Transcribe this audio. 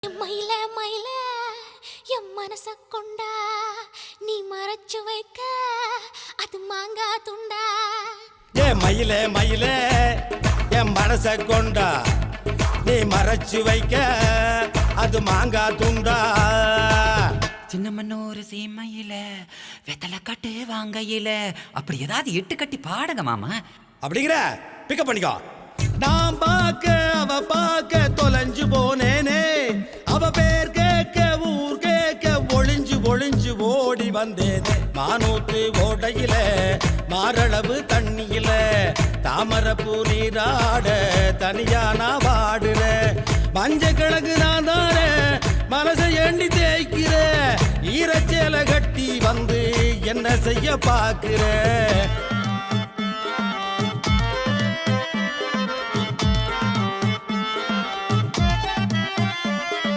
மயில மயில என் மனச கொண்டா நீ மறைச்சு வைக்க அது மாங்கா துண்டா. ஏ மயில மயில என் மனச கொண்டா நீ மறைச்சு வைக்க அது மாங்கா துண்டா. சின்ன மண்ணூர் சீமையில வெத்தலை கட்டு வாங்கையில அப்படி ஏதாவது இட்டு கட்டி பாடுங்க மாமா. அப்படிங்கிற பிக்கப் பண்ணிக்கோ. நான் பார்க்க அவ பார்க்க தொலைஞ்சு போனேனே, அவ பேர் கேட்க ஊர் கேட்க ஒளிஞ்சு ஒளிஞ்சு ஓடி வந்தேனே. மானூத்து ஓடையில மாரளவு தண்ணியில தாமரப்பூ நீராட தனியா நான் வாடுற. மஞ்ச கிழங்கு நான் தானே மனசை எண்ணி தேய்க்கிற, ஈரச்சேலை கட்டி வந்து என்ன செய்ய பாக்குற.